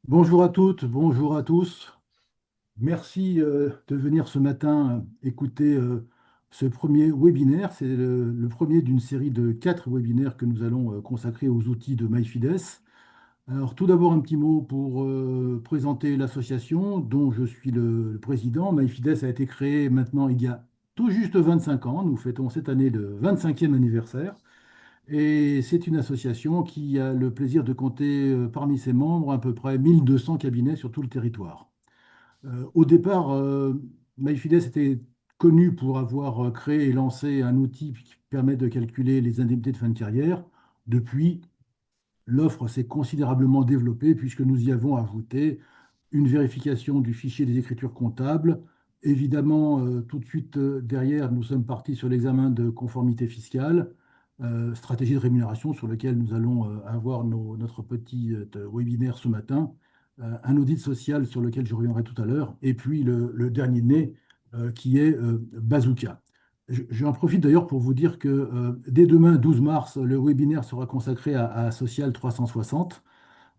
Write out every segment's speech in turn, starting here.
Bonjour à toutes, bonjour à tous. Merci de venir ce matin écouter ce premier webinaire. C'est le premier d'une série de 4 webinaires que nous allons consacrer aux outils de MyFides. Alors tout d'abord un petit mot pour présenter l'association dont je suis le président. MyFides a été créé maintenant il y a tout juste 25 ans. Nous fêtons cette année le 25e anniversaire. Et c'est une association qui a le plaisir de compter parmi ses membres à peu près 1200 cabinets sur tout le territoire. Au départ, MyFides était connu pour avoir créé et lancé un outil qui permet de calculer les indemnités de fin de carrière. Depuis, l'offre s'est considérablement développée puisque nous y avons ajouté une vérification du fichier des écritures comptables. Évidemment, tout de suite derrière, nous sommes partis sur l'examen de conformité fiscale, stratégie de rémunération sur lequel nous allons avoir notre petit webinaire ce matin, un audit social sur lequel je reviendrai tout à l'heure, et puis le dernier né qui est Bazooka. J'en profite d'ailleurs pour vous dire que dès demain, 12 mars, le webinaire sera consacré à Social 360.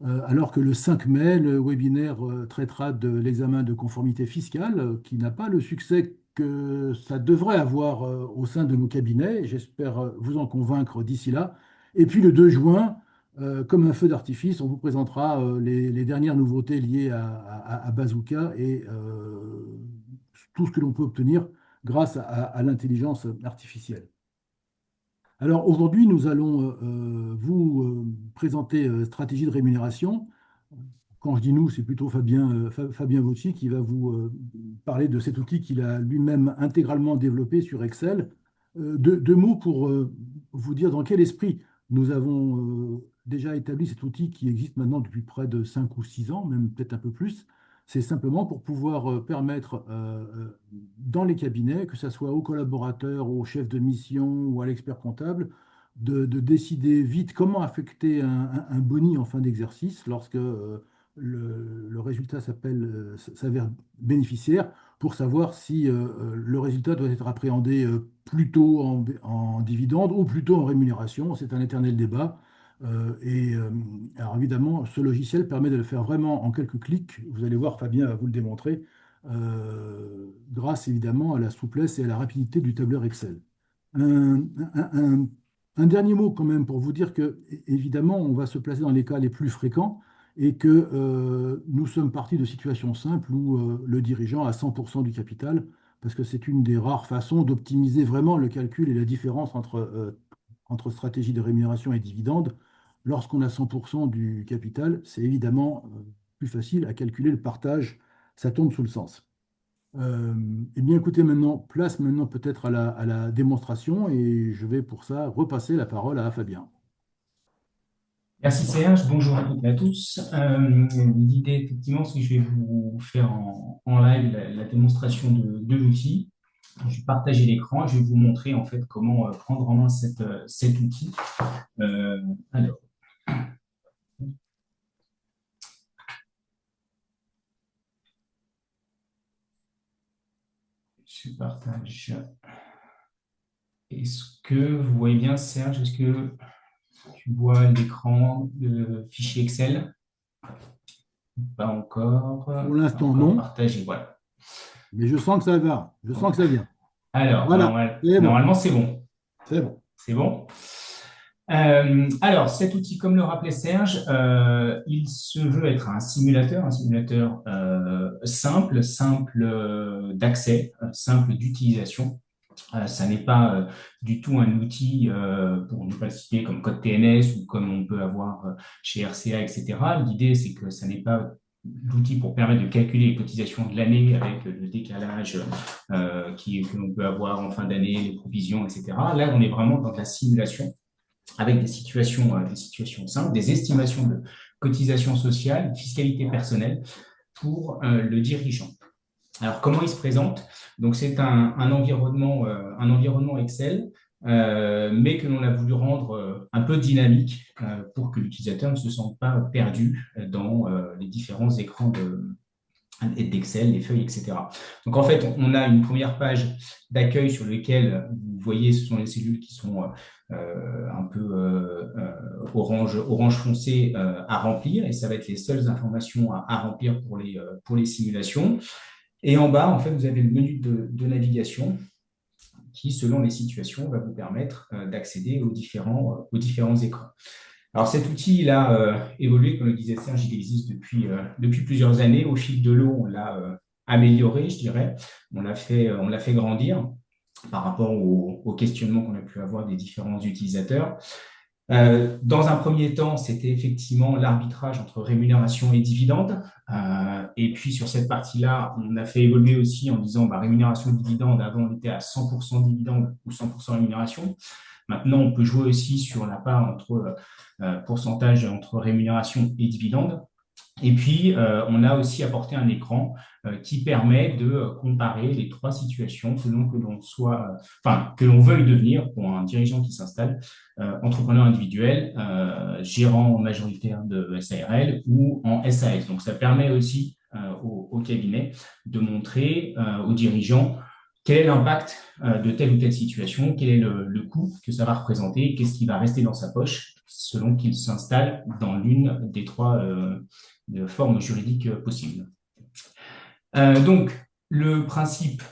Alors que le 5 mai, le webinaire traitera de l'examen de conformité fiscale, qui n'a pas le succès que ça devrait avoir au sein de nos cabinets. J'espère vous en convaincre d'ici là. Et puis le 2 juin, comme un feu d'artifice, on vous présentera les dernières nouveautés liées à Bazooka et tout ce que l'on peut obtenir grâce à l'intelligence artificielle. Alors aujourd'hui, nous allons vous présenter stratégie de rémunération. Quand je dis nous, c'est plutôt Fabien Vocci qui va vous parler de cet outil qu'il a lui-même intégralement développé sur Excel. Deux mots pour vous dire dans quel esprit nous avons déjà établi cet outil qui existe maintenant depuis près de 5 ou 6 ans, même peut-être un peu plus. C'est simplement pour pouvoir permettre dans les cabinets, que ce soit aux collaborateurs, aux chefs de mission ou à l'expert comptable, de décider vite comment affecter un boni en fin d'exercice lorsque le résultat s'avère bénéficiaire, pour savoir si le résultat doit être appréhendé plutôt en dividende ou plutôt en rémunération. C'est un éternel débat. Alors évidemment, ce logiciel permet de le faire vraiment en quelques clics. Vous allez voir, Fabien va vous le démontrer, grâce évidemment à la souplesse et à la rapidité du tableur Excel. Un, un- un- un dernier mot quand même pour vous dire que, évidemment, on va se placer dans les cas les plus fréquents et que nous sommes partis de situations simples où le dirigeant a 100% du capital, parce que c'est une des rares façons d'optimiser vraiment le calcul et la différence entre stratégie de rémunération et dividende. Lorsqu'on a 100% du capital, c'est évidemment plus facile à calculer le partage, ça tombe sous le sens. Euh, eh bien, écoutez, place maintenant peut-être à la démonstration et je vais pour ça repasser la parole à Fabien. Merci Serge, bonjour à toutes et à tous. L'idée, effectivement, c'est que je vais vous faire en live la démonstration de l'outil. Je vais partager l'écran et je vais vous montrer en fait comment prendre en main cet outil. Alors, je partage. Est-ce que vous voyez bien, Serge? Est-ce que tu vois l'écran, le fichier Excel? Pas encore, Pour pas l'instant, encore non, partagé. Voilà. mais je sens que ça va, je Bon. sens que ça vient. Alors, Voilà, c'est bon, normalement, c'est bon. c'est bon. C'est bon. Alors, cet outil, comme le rappelait Serge, il se veut être un simulateur simple d'accès, simple d'utilisation. Ça n'est pas du tout un outil, pour ne pas le citer, comme Code TNS ou comme on peut avoir chez RCA, etc. L'idée, c'est que ça n'est pas l'outil pour permettre de calculer les cotisations de l'année avec le décalage que l'on peut avoir en fin d'année, les provisions, etc. Là, on est vraiment dans de la simulation avec des situations simples, des estimations de cotisations sociales, de fiscalité personnelle pour le dirigeant. Alors, comment il se présente? Donc, c'est un environnement Excel, mais que l'on a voulu rendre un peu dynamique pour que l'utilisateur ne se sente pas perdu dans les différents écrans d'Excel, les feuilles, etc. Donc, en fait, on a une première page d'accueil sur laquelle vous voyez, ce sont les cellules qui sont un peu orange foncé à remplir, et ça va être les seules informations à remplir pour les simulations. Et en bas, en fait, vous avez le menu de navigation qui, selon les situations, va vous permettre d'accéder aux différents écrans. Alors cet outil, il a évolué, comme le disait Serge, il existe depuis plusieurs années. Au fil de l'eau, on l'a amélioré, je dirais. On l'a fait grandir par rapport aux questionnements qu'on a pu avoir des différents utilisateurs. Dans un premier temps, c'était effectivement l'arbitrage entre rémunération et dividende. Et puis sur cette partie-là, on a fait évoluer aussi en disant bah, rémunération et dividende. Avant, on était à 100% dividende ou 100% rémunération. Maintenant, on peut jouer aussi sur la part entre pourcentage entre rémunération et dividende. Et puis, on a aussi apporté un écran qui permet de comparer les trois situations selon que l'on soit, enfin, que l'on veuille devenir pour un dirigeant qui s'installe, entrepreneur individuel, gérant majoritaire de SARL ou en SAS. Donc, ça permet aussi au cabinet de montrer aux dirigeants quel est l'impact de telle ou telle situation, quel est le coût que ça va représenter, qu'est-ce qui va rester dans sa poche selon qu'il s'installe dans l'une des trois de formes juridiques possibles. Donc, le principe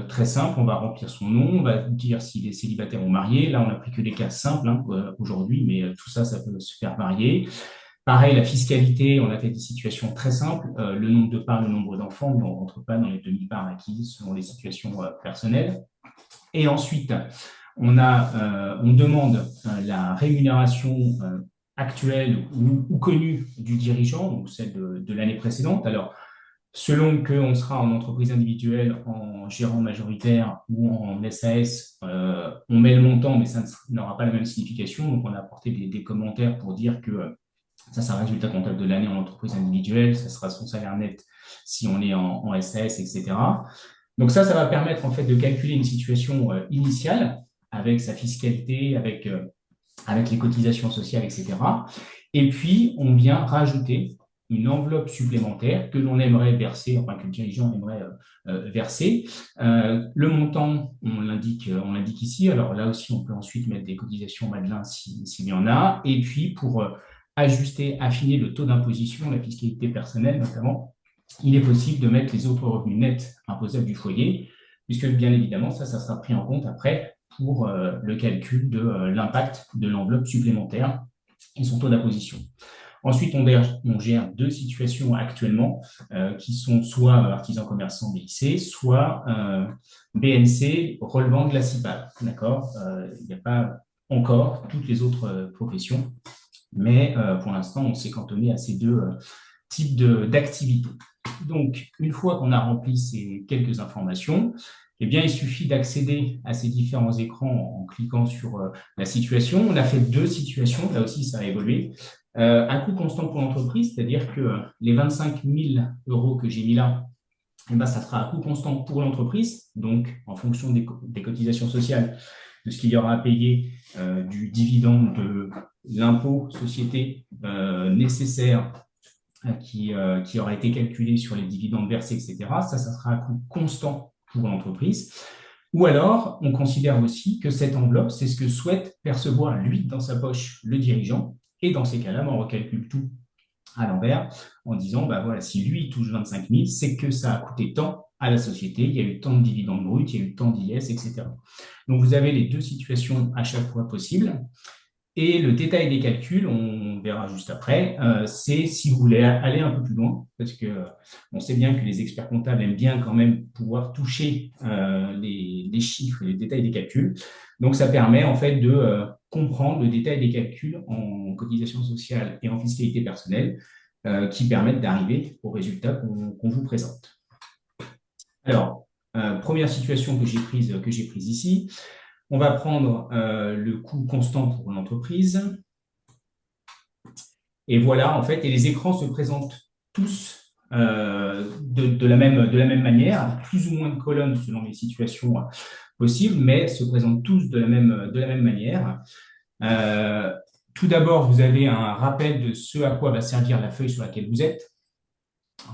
très simple, on va remplir son nom, on va dire s'il est célibataire ou marié. Là, on n'a pris que des cas simples aujourd'hui, mais tout ça, ça peut se faire varier. Pareil, la fiscalité, on a fait des situations très simples, le nombre de parts, le nombre d'enfants, mais on ne rentre pas dans les demi-parts acquises selon les situations personnelles. Et ensuite, on demande la rémunération actuelle ou connue du dirigeant, donc celle de l'année précédente. Alors, selon qu'on sera en entreprise individuelle, en gérant majoritaire ou en SAS, on met le montant, mais ça n'aura pas la même signification. Donc, on a apporté des commentaires pour dire que ça sera le résultat comptable de l'année en entreprise individuelle, ça sera son salaire net si on est en SAS, etc. Donc ça va permettre en fait de calculer une situation initiale avec sa fiscalité, avec les cotisations sociales, etc. Et puis, on vient rajouter une enveloppe supplémentaire que l'on aimerait verser, enfin que le dirigeant aimerait verser. Le montant, on l'indique ici. Alors là aussi, on peut ensuite mettre des cotisations Madelin s'il y en a. Et puis, pour ajuster, affiner le taux d'imposition, la fiscalité personnelle notamment, il est possible de mettre les autres revenus nets imposables du foyer, puisque bien évidemment, ça sera pris en compte après pour le calcul de l'impact de l'enveloppe supplémentaire et son taux d'imposition. Ensuite, on gère deux situations actuellement qui sont soit artisan commerçant BIC, soit BNC relevant de la CIPAV. D'accord. Il n'y a pas encore toutes les autres professions, mais pour l'instant, on s'est cantonné à ces deux types d'activités. Donc, une fois qu'on a rempli ces quelques informations, eh bien, il suffit d'accéder à ces différents écrans en cliquant sur la situation. On a fait deux situations, là aussi, ça a évolué. Un coût constant pour l'entreprise, c'est-à-dire que les 25 000 euros que j'ai mis là, eh ben, ça sera un coût constant pour l'entreprise, donc en fonction des cotisations sociales, de ce qu'il y aura à payer, du dividende, de l'impôt société nécessaire qui aura été calculé sur les dividendes versés, etc. Ça sera un coût constant pour l'entreprise. Ou alors, on considère aussi que cette enveloppe, c'est ce que souhaite percevoir, lui, dans sa poche, le dirigeant. Et dans ces cas-là, on recalcule tout à l'envers en disant, bah voilà, si lui, il touche 25 000, c'est que ça a coûté tant à la société, il y a eu tant de dividendes bruts, il y a eu tant d'IS, etc. Donc, vous avez les deux situations à chaque fois possibles. Et le détail des calculs, on verra juste après, c'est si vous voulez aller un peu plus loin, parce que on sait bien que les experts comptables aiment bien quand même pouvoir toucher les chiffres et les détails des calculs. Donc, ça permet en fait de comprendre le détail des calculs en cotisation sociale et en fiscalité personnelle qui permettent d'arriver au résultat qu'on vous présente. Alors, première situation que j'ai prise ici. On va prendre le coût constant pour l'entreprise. Et voilà, en fait, et les écrans se présentent tous de la même manière, plus ou moins de colonnes selon les situations possibles, mais se présentent tous de la même manière. Tout d'abord, vous avez un rappel de ce à quoi va servir la feuille sur laquelle vous êtes.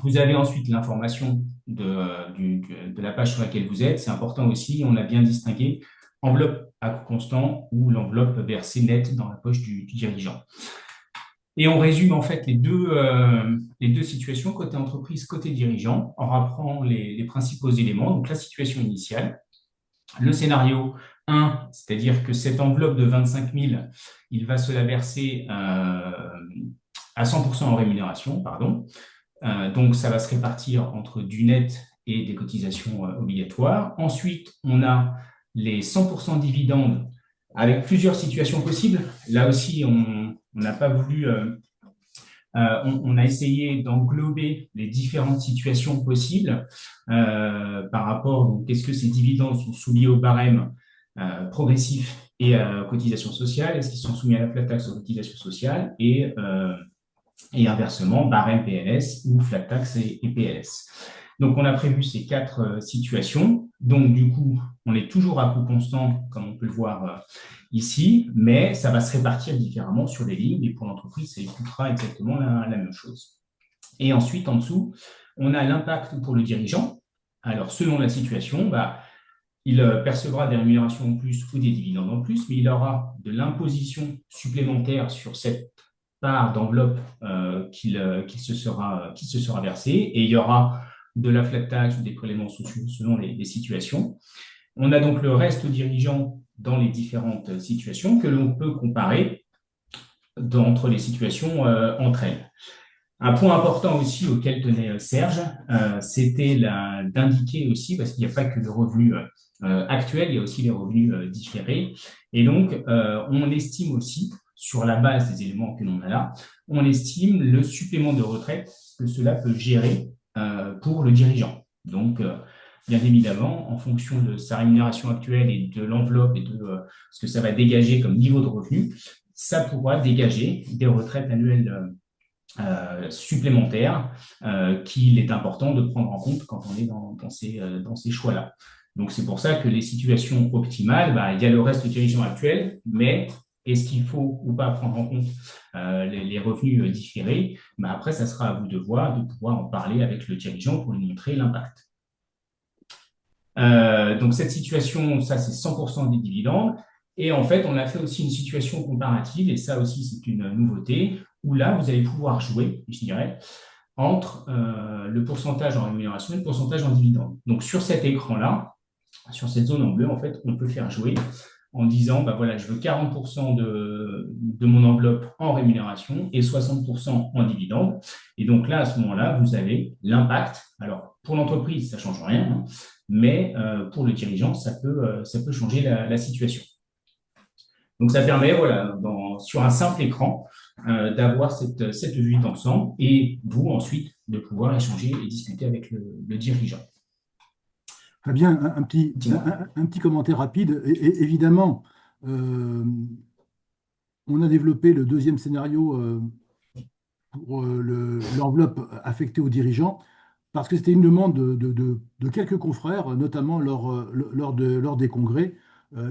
Vous avez ensuite l'information de la page sur laquelle vous êtes. C'est important aussi, on a bien distingué enveloppe à coût constant ou l'enveloppe versée nette dans la poche du dirigeant. Et on résume en fait les deux situations, côté entreprise, côté dirigeant, en rappelant les principaux éléments. Donc la situation initiale, le scénario 1, c'est-à-dire que cette enveloppe de 25 000, il va se la verser à 100% en rémunération, pardon. Donc ça va se répartir entre du net et des cotisations obligatoires. Ensuite, on a les 100% dividendes avec plusieurs situations possibles. Là aussi, on n'a pas voulu on a essayé d'englober les différentes situations possibles par rapport, donc, est-ce que ces dividendes sont soumis au barème progressif et à cotisation sociale? Est-ce qu'ils sont soumis à la flat tax aux cotisations sociales? Et inversement, barème PLS ou flat tax et PLS. Donc, on a prévu ces quatre situations. Donc, du coup, on est toujours à coût constant, comme on peut le voir ici, mais ça va se répartir différemment sur les lignes. Et pour l'entreprise, ça coûtera exactement la même chose. Et ensuite, en dessous, on a l'impact pour le dirigeant. Alors, selon la situation, il percevra des rémunérations en plus ou des dividendes en plus, mais il aura de l'imposition supplémentaire sur cette part d'enveloppe qu'il se sera versée, et il y aura de la flat tax ou des prélèvements sociaux selon les situations. On a donc le reste dirigeant dans les différentes situations que l'on peut comparer entre les situations entre elles. Un point important aussi auquel tenait Serge, c'était d'indiquer aussi, parce qu'il n'y a pas que le revenu actuel, il y a aussi les revenus différés. Et donc, on estime aussi, sur la base des éléments que l'on a là, on estime le supplément de retraite que cela peut gérer pour le dirigeant. Donc, bien évidemment, en fonction de sa rémunération actuelle et de l'enveloppe et de ce que ça va dégager comme niveau de revenu, ça pourra dégager des retraites annuelles supplémentaires qu'il est important de prendre en compte quand on est dans ces choix-là. Donc, c'est pour ça que les situations optimales, il y a le reste dirigeant actuel, mais est-ce qu'il faut ou pas prendre en compte les revenus différés? Après, ça sera à vous de voir, de pouvoir en parler avec le dirigeant pour lui montrer l'impact. Donc, cette situation, ça, c'est 100% des dividendes. Et en fait, on a fait aussi une situation comparative, et ça aussi, c'est une nouveauté, où là, vous allez pouvoir jouer, je dirais, entre le pourcentage en rémunération et le pourcentage en dividende. Donc, sur cet écran-là, sur cette zone en bleu, en fait, on peut faire jouer en disant, voilà, je veux 40% de mon enveloppe en rémunération et 60% en dividende. Et donc là, à ce moment-là, vous avez l'impact. Alors, pour l'entreprise, ça ne change rien, hein, mais pour le dirigeant, ça peut changer la situation. Donc, ça permet, voilà, sur un simple écran, d'avoir cette vue d'ensemble et vous, ensuite, de pouvoir échanger et discuter avec le dirigeant. Fabien, Dis-moi. un petit commentaire rapide. Évidemment, euh, on a développé le deuxième scénario pour l'enveloppe affectée aux dirigeants, parce que c'était une demande de quelques confrères, notamment lors des congrès,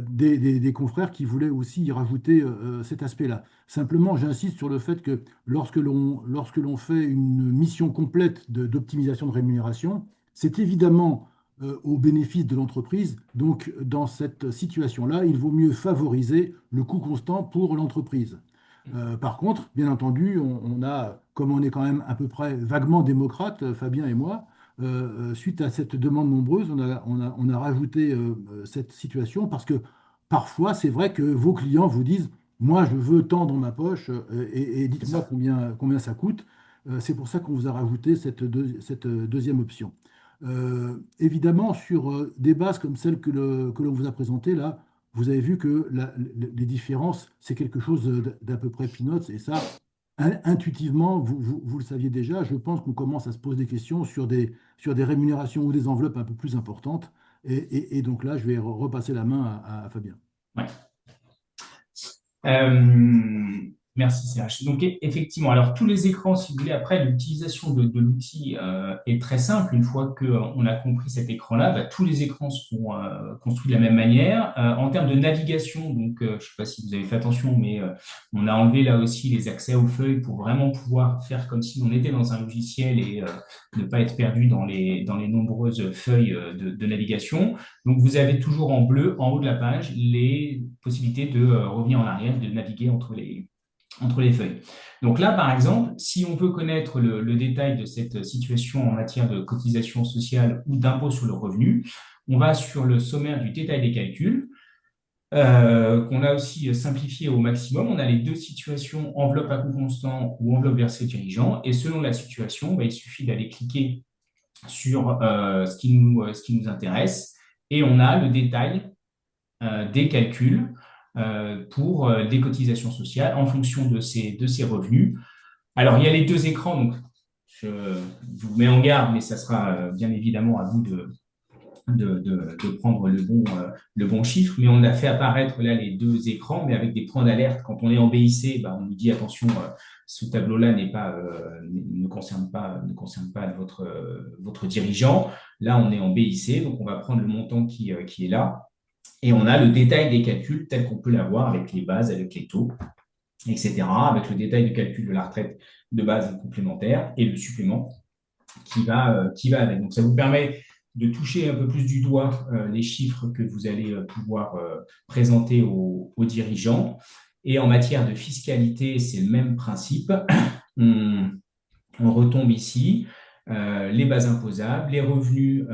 des confrères qui voulaient aussi y rajouter cet aspect-là. Simplement, j'insiste sur le fait que lorsque l'on fait une mission complète d'optimisation de rémunération, c'est évidemment au bénéfice de l'entreprise. Donc, dans cette situation-là, il vaut mieux favoriser le coût constant pour l'entreprise. Par contre, bien entendu, on a, comme on est quand même à peu près vaguement démocrate, Fabien et moi, suite à cette demande nombreuse, on a rajouté cette situation parce que parfois, c'est vrai que vos clients vous disent, moi, je veux tant dans ma poche et C'est dites-moi ça. combien ça coûte. C'est pour ça qu'on vous a rajouté cette deuxième option. Évidemment, sur des bases comme celle que l'on vous a présentée là, vous avez vu que les différences, c'est quelque chose d'à peu près peanuts. Et ça, intuitivement, vous le saviez déjà. Je pense qu'on commence à se poser des questions sur des rémunérations ou des enveloppes un peu plus importantes. Et donc là, je vais repasser la main à Fabien. Ouais. Merci CH. Donc effectivement, alors tous les écrans, si vous voulez, après l'utilisation de l'outil est très simple. Une fois qu'on a compris cet écran-là, bah, tous les écrans seront construits de la même manière. En termes de navigation, donc je ne sais pas si vous avez fait attention, mais on a enlevé là aussi les accès aux feuilles pour vraiment pouvoir faire comme si on était dans un logiciel et ne pas être perdu dans les nombreuses feuilles de navigation. Donc vous avez toujours en bleu, en haut de la page, les possibilités de revenir en arrière, de naviguer entre les feuilles. Donc là, par exemple, si on veut connaître le détail de cette situation en matière de cotisation sociale ou d'impôt sur le revenu, on va sur le sommaire du détail des calculs, qu'on a aussi simplifié au maximum. On a les deux situations, enveloppe à coût constant ou enveloppe versée au dirigeant. Et selon la situation, bah, il suffit d'aller cliquer sur ce qui nous intéresse. Et on a le détail des calculs pour des cotisations sociales en fonction de ces revenus. Alors, il y a les deux écrans, donc je vous mets en garde, mais ça sera bien évidemment à vous de prendre le bon chiffre. Mais on a fait apparaître là les deux écrans, mais avec des points d'alerte. Quand on est en BIC, bah, on nous dit attention, ce tableau-là ne concerne pas votre dirigeant. Là, on est en BIC, donc on va prendre le montant qui est là. Et on a le détail des calculs tel qu'on peut l'avoir avec les bases, avec les taux, etc., avec le détail de calcul de la retraite de base et complémentaire et le supplément qui va avec. Donc, ça vous permet de toucher un peu plus du doigt les chiffres que vous allez pouvoir présenter aux dirigeants. Et en matière de fiscalité, c'est le même principe. On, on retombe ici. Les bases imposables, les revenus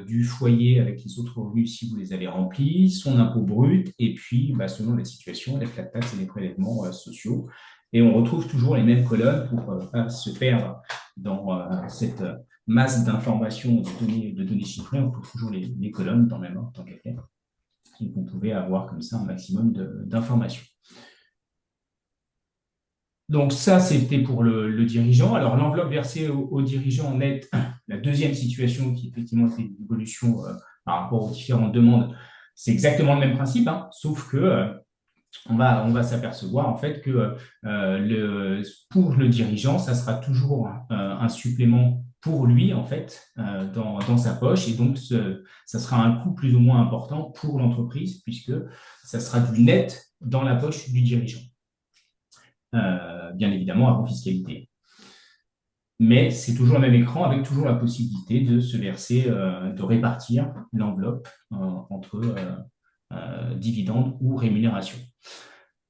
du foyer avec les autres revenus si vous les avez remplis, son impôt brut, et puis bah, selon la situation, les flat taxes et les prélèvements sociaux. Et on retrouve toujours les mêmes colonnes pour ne pas se perdre dans cette masse d'informations, de données chiffrées. On trouve toujours les colonnes dans le même ordre, tant qu'à faire. Et vous pouvez avoir comme ça un maximum d'informations. Donc ça, c'était pour le dirigeant. Alors l'enveloppe versée au dirigeant net, la deuxième situation qui effectivement fait une évolution par rapport aux différentes demandes, c'est exactement le même principe, hein, sauf que on va s'apercevoir en fait que pour le dirigeant, ça sera toujours un supplément pour lui en fait dans sa poche et donc ça sera un coût plus ou moins important pour l'entreprise puisque ça sera du net dans la poche du dirigeant. Bien évidemment avant fiscalité. Mais c'est toujours le même écran avec toujours la possibilité de se verser, de répartir l'enveloppe entre dividendes ou rémunération.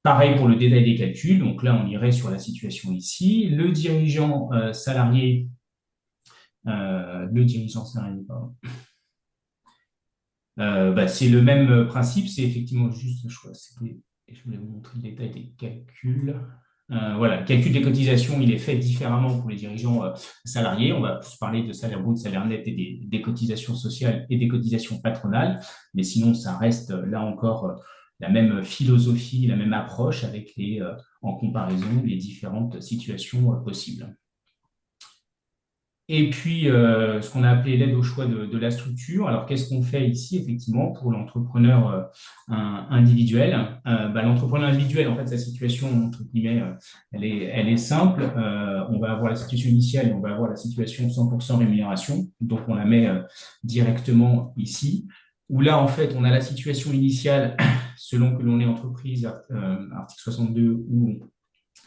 Pareil pour le détail des calculs. Donc là, on irait sur la situation ici. Le dirigeant salarié, pardon. Bah, c'est le même principe. C'est effectivement juste, je voulais vous montrer le détail des calculs. Voilà, le calcul des cotisations, il est fait différemment pour les dirigeants salariés. On va plus parler de salaire brut, salaire net et des cotisations sociales et des cotisations patronales. Mais sinon, ça reste là encore la même philosophie, la même approche avec en comparaison les différentes situations possibles. Et puis, ce qu'on a appelé l'aide au choix de la structure. Alors, qu'est-ce qu'on fait ici, effectivement, pour l'entrepreneur individuel? L'entrepreneur individuel, en fait, sa situation, entre guillemets, elle est simple. On va avoir la situation initiale et on va avoir la situation 100% rémunération. Donc, on la met directement ici. Où là, en fait, on a la situation initiale selon que l'on est entreprise, article 62 ou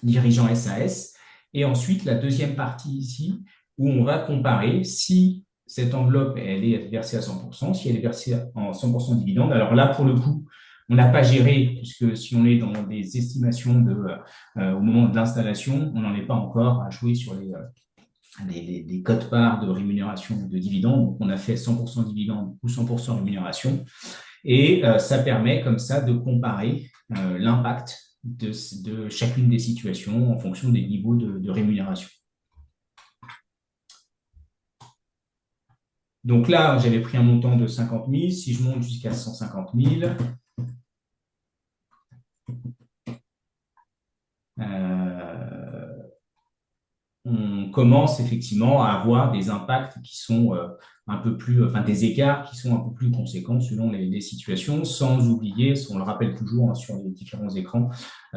dirigeant SAS. Et ensuite, la deuxième partie ici, où on va comparer si cette enveloppe elle est versée à 100%, si elle est versée en 100% de dividende. Alors là, pour le coup, on n'a pas géré, puisque si on est dans des estimations au moment de l'installation, on n'en est pas encore à jouer sur les cotes-parts de rémunération de dividendes. Donc, on a fait 100% dividende ou 100% rémunération. Et ça permet comme ça de comparer l'impact de chacune des situations en fonction des niveaux de rémunération. Donc là, j'avais pris un montant de 50 000. Si je monte jusqu'à 150 000, on commence effectivement à avoir des impacts qui sont un peu plus, enfin des écarts qui sont un peu plus conséquents selon les situations, sans oublier, on le rappelle toujours hein, sur les différents écrans,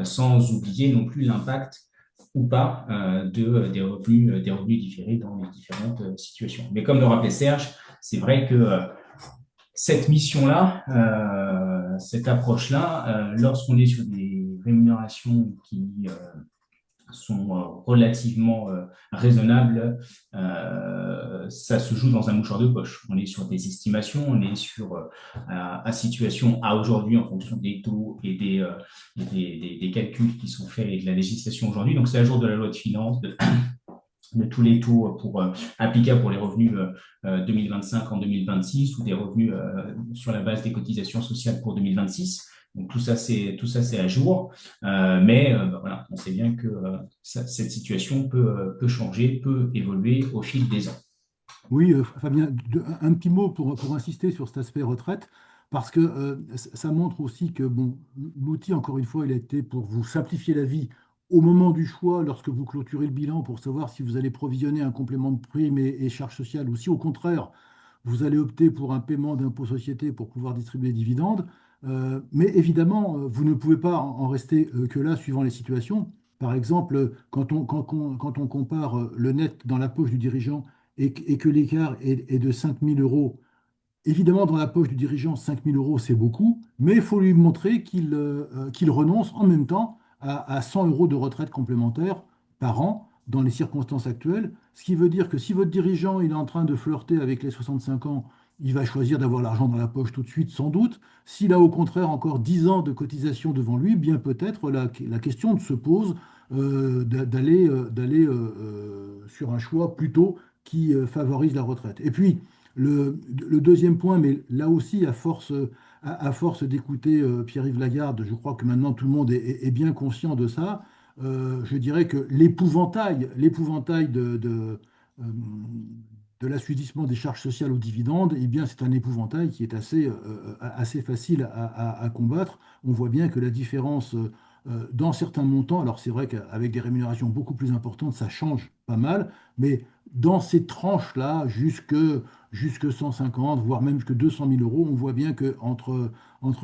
sans oublier non plus l'impact ou pas des revenus différés dans les différentes situations. Mais comme le rappelait Serge, c'est vrai que cette mission-là, cette approche-là, lorsqu'on est sur des rémunérations qui sont relativement raisonnables, ça se joue dans un mouchoir de poche. On est sur des estimations, on est sur à situation à aujourd'hui en fonction des taux et des calculs qui sont faits et de la législation aujourd'hui. Donc c'est à jour de la loi de finances, de tous les taux applicables pour les revenus 2025 en 2026 ou des revenus sur la base des cotisations sociales pour 2026. Donc tout ça c'est à jour, mais voilà, on sait bien que cette situation peut changer, peut évoluer au fil des ans. Oui, Fabien, un petit mot pour insister sur cet aspect retraite, parce que ça montre aussi que bon, l'outil, encore une fois, il a été pour vous simplifier la vie au moment du choix, lorsque vous clôturez le bilan, pour savoir si vous allez provisionner un complément de prime et charges sociales, ou si au contraire, vous allez opter pour un paiement d'impôt société pour pouvoir distribuer des dividendes. Mais évidemment, vous ne pouvez pas en rester que là, suivant les situations. Par exemple, quand on compare le net dans la poche du dirigeant et que l'écart est de 5 000 euros. Évidemment, dans la poche du dirigeant, 5 000 euros, c'est beaucoup, mais il faut lui montrer qu'il renonce en même temps à 100 euros de retraite complémentaire par an dans les circonstances actuelles. Ce qui veut dire que si votre dirigeant il est en train de flirter avec les 65 ans, il va choisir d'avoir l'argent dans la poche tout de suite, sans doute. S'il a au contraire encore 10 ans de cotisation devant lui, bien peut-être la question se pose d'aller sur un choix plutôt qui favorise la retraite. Et puis, le deuxième point, mais là aussi, à force d'écouter Pierre-Yves Lagarde, je crois que maintenant tout le monde est bien conscient de ça. Je dirais que l'épouvantail euh, de l'assujettissement des charges sociales aux dividendes, eh bien, c'est un épouvantail qui est assez facile à combattre. On voit bien que la différence dans certains montants, alors c'est vrai qu'avec des rémunérations beaucoup plus importantes, ça change pas mal, mais dans ces tranches-là, jusque 150, voire même jusque 200 000 euros, on voit bien que entre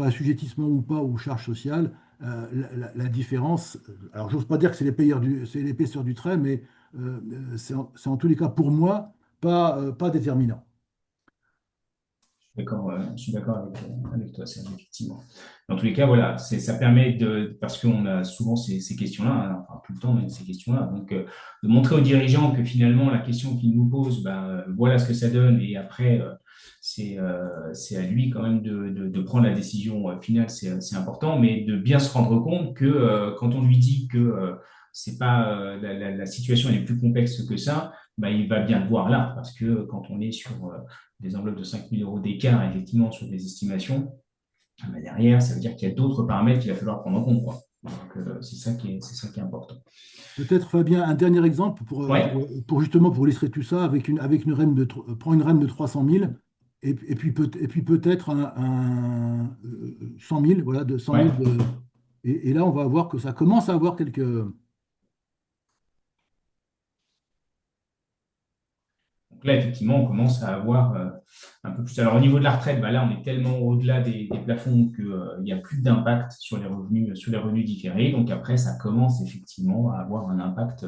assujettissement ou pas aux charges sociales, la différence, alors j'ose pas dire que c'est l'épaisseur du trait, mais c'est en tous les cas pour moi pas déterminant. D'accord, je suis d'accord avec toi, c'est effectivement. Dans tous les cas, voilà, ça permet parce qu'on a souvent ces questions-là, hein, enfin, tout le temps même ces questions-là, donc de montrer aux dirigeants que finalement la question qu'ils nous posent, ben, voilà ce que ça donne, et après c'est à lui quand même de prendre la décision finale, c'est important, mais de bien se rendre compte que quand on lui dit que c'est pas la situation elle est plus complexe que ça, ben, il va bien le voir là, parce que quand on est sur des enveloppes de 5 000 euros d'écart, effectivement, sur des estimations, bah, derrière, ça veut dire qu'il y a d'autres paramètres qu'il va falloir prendre en compte, quoi. Donc, c'est ça qui est important. Peut-être, Fabien, un dernier exemple Ouais, pour justement pour illustrer tout ça avec une REM prends une REM de 300 000 et puis peut-être 100 000, voilà, de 100 ouais. 000 et là, on va voir que ça commence à avoir quelques. Donc là, effectivement, on commence à avoir un peu plus. Alors, au niveau de la retraite, bah là, on est tellement au-delà des plafonds qu'il n'y a plus d'impact sur les revenus différés. Donc, après, ça commence effectivement à avoir un impact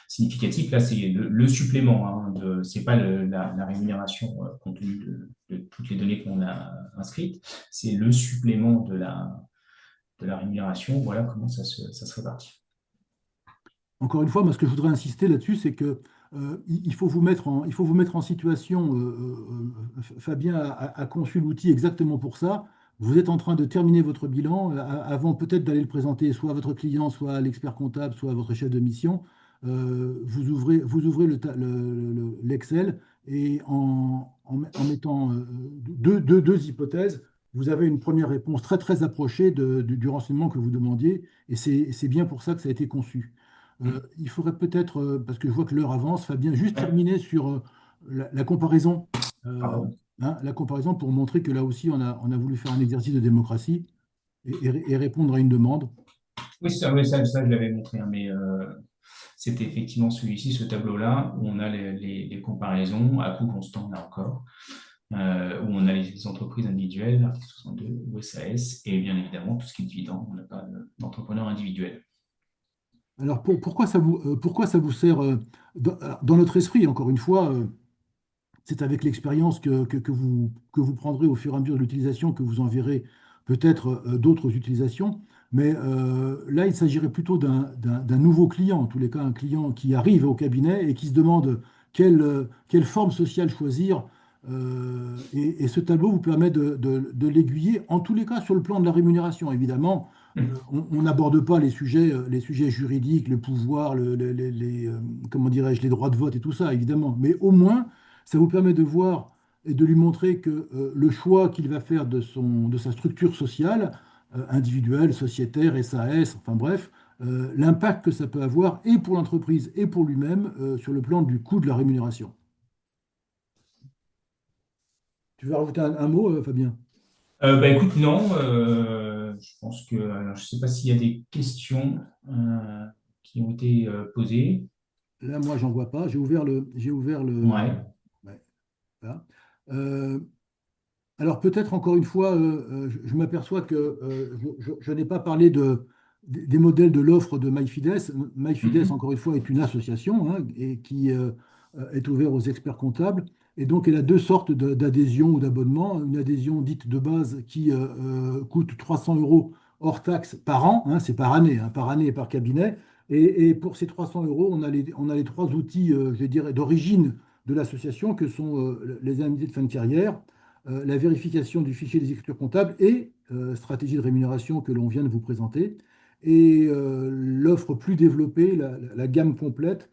significatif. Là, c'est le supplément. Hein, c'est pas la rémunération compte tenu de toutes les données qu'on a inscrites. C'est le supplément de la rémunération. Voilà comment ça se répartit. Encore une fois, moi, ce que je voudrais insister là-dessus, c'est que il faut vous mettre en situation. Fabien a conçu l'outil exactement pour ça. Vous êtes en train de terminer votre bilan avant peut-être d'aller le présenter soit à votre client, soit à l'expert comptable, soit à votre chef de mission. Vous ouvrez l'Excel et en mettant deux hypothèses, vous avez une première réponse très très approchée du renseignement que vous demandiez. Et c'est bien pour ça que ça a été conçu. Il faudrait peut-être, parce que je vois que l'heure avance, Fabien, juste Ouais. terminer sur la comparaison. euh, Pardon. la comparaison pour montrer que là aussi, on a voulu faire un exercice de démocratie et répondre à une demande. Oui, ça, je l'avais montré, hein, mais C'est effectivement celui-ci, ce tableau-là, où on a les comparaisons à coût constant, là encore, où on a les entreprises individuelles, l'article 62, ou SAS, et bien évidemment tout ce qui est dividende, on n'a pas d'entrepreneur individuel. Alors pourquoi ça vous sert dans notre esprit, encore une fois, c'est avec l'expérience que vous prendrez au fur et à mesure de l'utilisation que vous en verrez peut-être d'autres utilisations. Mais là, il s'agirait plutôt d'un nouveau client, en tous les cas un client qui arrive au cabinet et qui se demande quelle forme sociale choisir. Et ce tableau vous permet de l'aiguiller, en tous les cas sur le plan de la rémunération. Évidemment, on n'aborde pas les sujets juridiques, le pouvoir, comment dirais-je, les droits de vote et tout ça, évidemment. Mais au moins, ça vous permet de voir et de lui montrer que le choix qu'il va faire de sa structure sociale, individuelle, sociétaire, SAS, enfin bref, l'impact que ça peut avoir et pour l'entreprise et pour lui-même sur le plan du coût de la rémunération. Tu veux rajouter un mot, Fabien? Bah écoute, non, je pense que, alors, je sais pas s'il y a des questions qui ont été posées. Là, moi, j'en vois pas. J'ai ouvert le. Ouais. Ouais, voilà. Euh, Alors peut-être encore une fois, je m'aperçois que je n'ai pas parlé des modèles de l'offre de MyFides. MyFides, Mhm. encore une fois, est une association hein, et qui est ouverte aux experts comptables. Et donc, elle a deux sortes d'adhésion ou d'abonnement. Une adhésion dite de base qui coûte 300 euros hors taxe par an, hein, c'est par année et par cabinet. Et pour ces 300 euros, on a les trois outils, je dirais, d'origine de l'association que sont les indemnités de fin de carrière, la vérification du fichier des écritures comptables et stratégie de rémunération que l'on vient de vous présenter. Et l'offre plus développée, la gamme complète,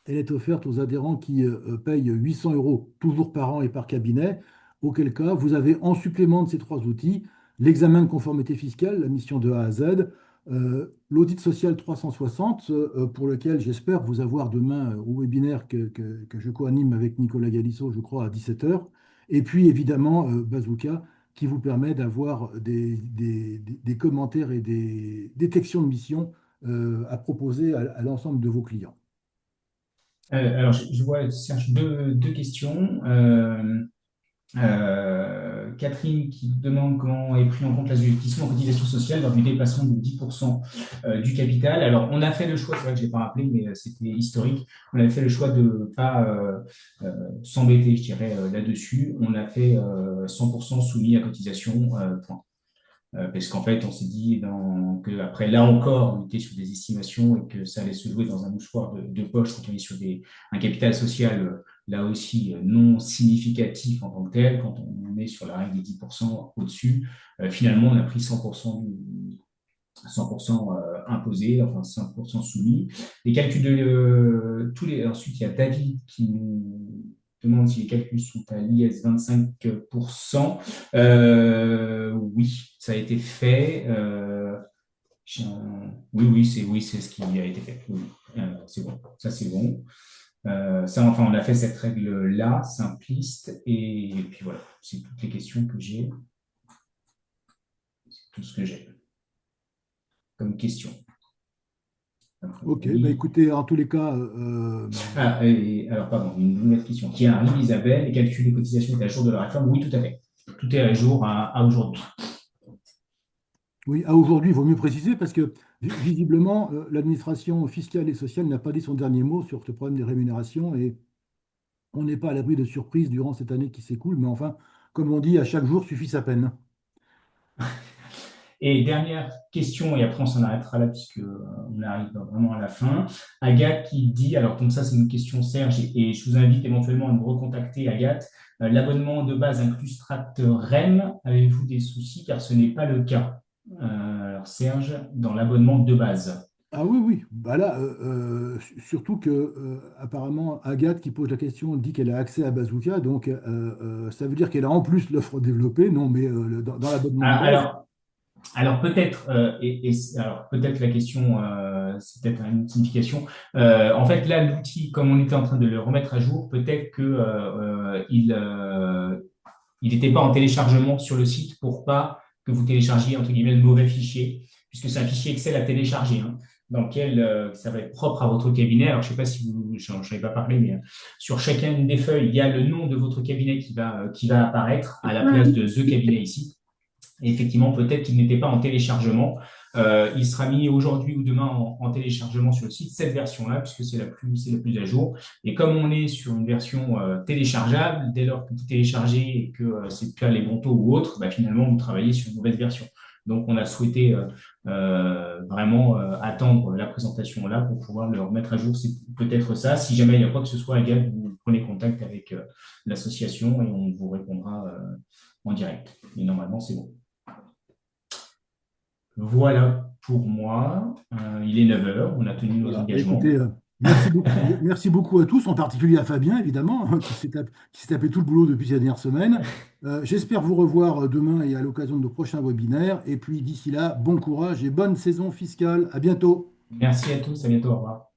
elle est offerte aux adhérents qui payent 800 euros toujours par an et par cabinet, auquel cas vous avez en supplément de ces trois outils l'examen de conformité fiscale, la mission de A à Z, l'audit social 360, pour lequel j'espère vous avoir demain au webinaire que je co-anime avec Nicolas Galisso, je crois, à 17 heures. Et puis évidemment Bazooka, qui vous permet d'avoir des commentaires et des détections de mission à proposer à l'ensemble de vos clients. Alors, je vois, Serge, deux questions. Catherine qui demande comment est pris en compte l'assujettissement en cotisation sociale lors du dépassement de 10% du capital. Alors, on a fait le choix, c'est vrai que je l'ai pas rappelé, mais c'était historique. On avait fait le choix de ne pas s'embêter, je dirais, là-dessus. On a fait 100% soumis à cotisation, point. Parce qu'en fait, on s'est dit que après, là encore, on était sur des estimations et que ça allait se jouer dans un mouchoir de poche quand on est sur un capital social, là aussi, non significatif en tant que tel. Quand on est sur la règle des 10% au-dessus, finalement, on a pris 100% imposé, enfin 5% soumis. Les calculs ensuite, il y a David qui nous demande si les calculs sont à l'IS 25%. Oui, ça a été fait. Oui, c'est ce qui a été fait. Oui, c'est bon, ça c'est bon. Ça, enfin, on a fait cette règle-là, simpliste, et puis voilà, c'est toutes les questions que j'ai, c'est tout ce que j'ai comme question. A Ok, bah priori. écoutez, en tous les cas, Ah, et, alors, pardon, une nouvelle question qui arrive, Isabelle. Les calculs des cotisations est à jour de la réforme? Oui, tout à fait. Tout est à jour à aujourd'hui. oui, à aujourd'hui, il vaut mieux préciser parce que visiblement, l'administration fiscale et sociale n'a pas dit son dernier mot sur ce problème des rémunérations et on n'est pas à l'abri de surprises durant cette année qui s'écoule. Mais enfin, comme on dit, à chaque jour suffit sa peine. Et dernière question, et après on s'en arrêtera là, puisque on arrive vraiment à la fin. Agathe qui dit, alors comme ça c'est une question Serge, et je vous invite éventuellement à nous recontacter, Agathe. L'abonnement de base inclut Strat REM, avez-vous des soucis car ce n'est pas le cas? Alors Serge, dans l'abonnement de base. Ah oui, oui, bah là, surtout que apparemment Agathe qui pose la question dit qu'elle a accès à Bazooka, donc ça veut dire qu'elle a en plus l'offre développée, non, mais dans l'abonnement de Ah, base. alors peut-être, alors peut-être la question, c'est peut-être une signification. En fait, là, l'outil, comme on était en train de le remettre à jour, peut-être que il n'était pas en téléchargement sur le site pour pas que vous téléchargiez entre guillemets le mauvais fichier, puisque c'est un fichier Excel à télécharger, hein. dans lequel ça va être propre à votre cabinet. Alors, je ne sais pas si vous, j'en ai pas parlé, mais sur chacune des feuilles, il y a le nom de votre cabinet qui va apparaître à la place de The Cabinet ici. Et effectivement, peut-être qu'il n'était pas en téléchargement. Il sera mis aujourd'hui ou demain en téléchargement sur le site, cette version-là, puisque c'est la plus à jour. Et comme on est sur une version téléchargeable, dès lors que vous téléchargez et que c'est pas les bons taux ou autre, bah, finalement, vous travaillez sur une mauvaise version. Donc, on a souhaité vraiment attendre la présentation là pour pouvoir le remettre à jour. C'est peut-être ça. Si jamais il y a quoi que ce soit, égal, vous prenez contact avec l'association et on vous répondra en direct. Et normalement, c'est bon. Voilà pour moi. Il est 9 heures, on a tenu nos Voilà. Bah, écoutez, engagements. merci beaucoup à tous, en particulier à Fabien, évidemment, hein, qui s'est tapé tout le boulot depuis ces dernières semaines. J'espère vous revoir demain et à l'occasion de nos prochains webinaires. Et puis d'ici là, bon courage et bonne saison fiscale. À bientôt. Merci à tous, à bientôt, au revoir.